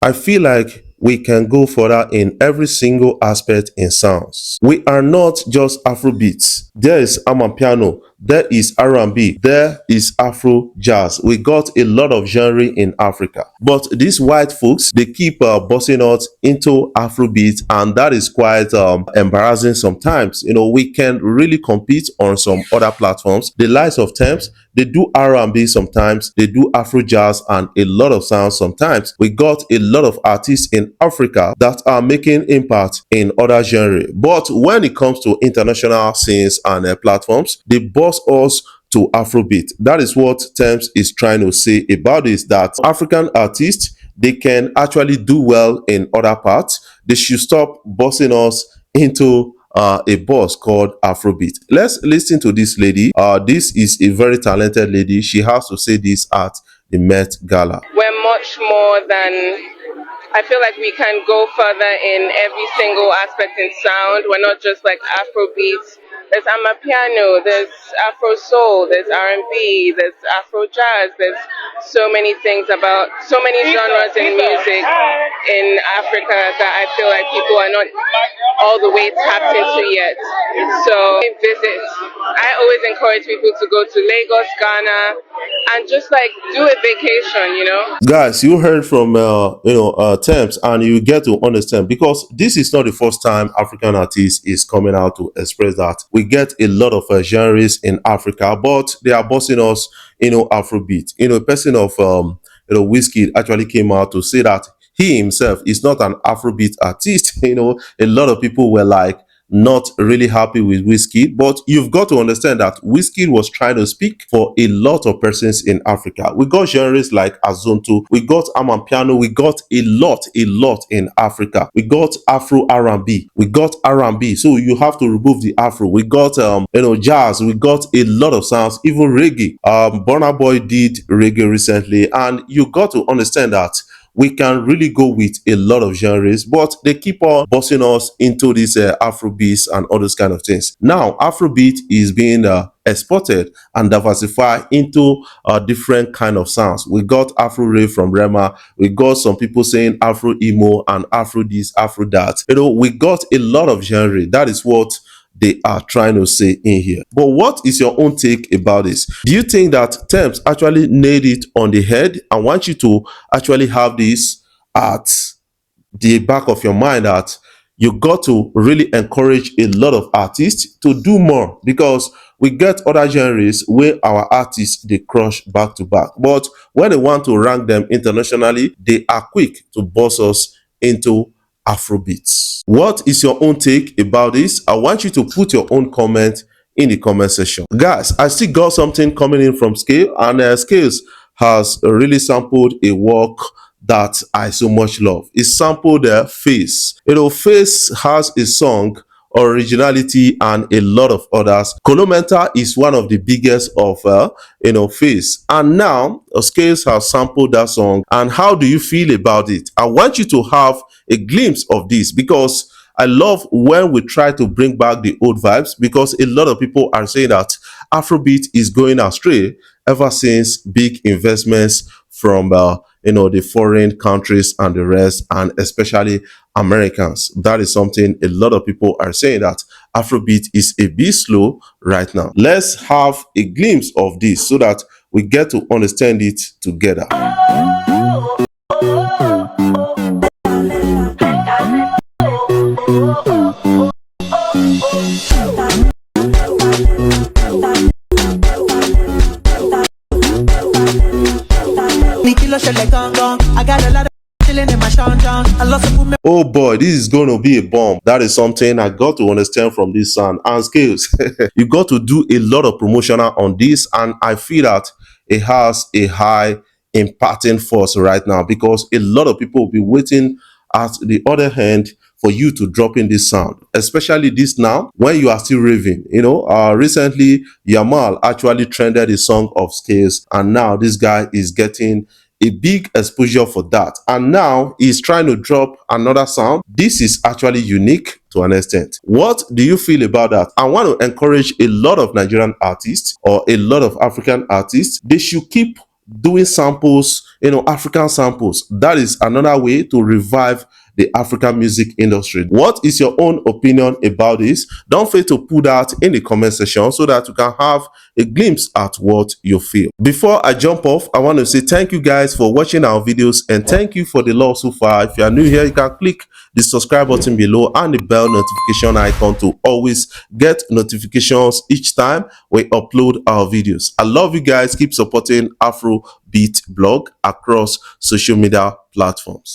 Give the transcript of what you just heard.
I feel like we can go further in every single aspect in sounds. We are not just Afrobeats. There is Amapiano, there is R&B, there is Afro jazz. We got a lot of genre in Africa. But these white folks, they keep busting us into Afrobeat, and that is quite embarrassing sometimes. We can really compete on some other platforms. The likes of Tems, they do R&B sometimes, they do Afro jazz and a lot of sounds sometimes. We got a lot of artists in Africa that are making impact in other genres. But when it comes to international scenes and platforms, they boss us to Afrobeat. That is what Tems is trying to say about this, that African artists, they can actually do well in other parts. They should stop bossing us into a boss called Afrobeat. Let's listen to this lady. This is a very talented lady. She has to say this at the Met Gala. We're much more than, I feel like we can go further in every single aspect in sound. We're not just like Afrobeats. There's Amapiano, there's Afro soul, there's R&B, there's Afro jazz. There's so many things about so many genres in music in Africa that I feel like people are not all the way tapped into yet. So visit. I always encourage people to go to Lagos, Ghana, and just like do a vacation. Guys, you heard from Tems, and you get to understand, because this is not the first time African artist is coming out to express that. We get a lot of genres in Africa, but they are bossing us, Afrobeat. A person of Wizkid actually came out to say that he himself is not an Afrobeat artist. A lot of people were like, not really happy with Wizkid, but you've got to understand that Wizkid was trying to speak for a lot of persons in Africa. We got genres like Azonto, we got Amapiano, we got a lot in Africa. We got Afro R&B, we got R&B, so you have to remove the Afro. We got jazz, we got a lot of sounds, even reggae. Burna Boy did reggae recently, and you got to understand that we can really go with a lot of genres, but they keep on bossing us into these Afrobeats and all those kind of things. Now, Afrobeat is being exported and diversified into different kind of sounds. We got Afro-rave from Rema. We got some people saying Afro-emo and Afro this, Afro that. We got a lot of genre. That is what they are trying to say in here. But what is your own take about this? Do you think that Tems actually nailed it on the head? I want you to actually have this at the back of your mind, that you got to really encourage a lot of artists to do more, because we get other genres where our artists, they crush back to back. But when they want to rank them internationally, they are quick to boss us into Afrobeats. What is your own take about this? I want you to put your own comment in the comment section. Guys, I still got something coming in from Scale, and Scales has really sampled a work that I so much love. It sampled Face. Face has a song, Originality, and a lot of others. Colomenta is one of the biggest of Face, and now Scales has sampled that song. And how do you feel about it? I want you to have a glimpse of this, because I love when we try to bring back the old vibes, because a lot of people are saying that Afrobeat is going astray ever since big investments from the foreign countries and the rest, and especially Americans. That is something a lot of people are saying, that Afrobeat is a bit slow right now. Let's have a glimpse of this so that we get to understand it together. Oh boy, this is going to be a bomb. That is something I got to understand from this song. And Scales, you got to do a lot of promotional on this, and I feel that it has a high impacting force right now, because a lot of people will be waiting at the other hand for you to drop in this sound, especially this now when you are still raving. Recently Yamal actually trended a song of Scales, and now this guy is getting a big exposure for that, and now he's trying to drop another sound. This is actually unique to an extent. What do you feel about that? I want to encourage a lot of Nigerian artists or a lot of African artists. They should keep doing samples, African samples. That is another way to revive the African music industry. What is your own opinion about this? Don't fail to put that in the comment section so that you can have a glimpse at what you feel. Before I jump off, I want to say thank you guys for watching our videos and thank you for the love so far. If you are new here, you can click the subscribe button below and the bell notification icon to always get notifications each time we upload our videos. I love you guys. Keep supporting Afrobeat blog across social media platforms.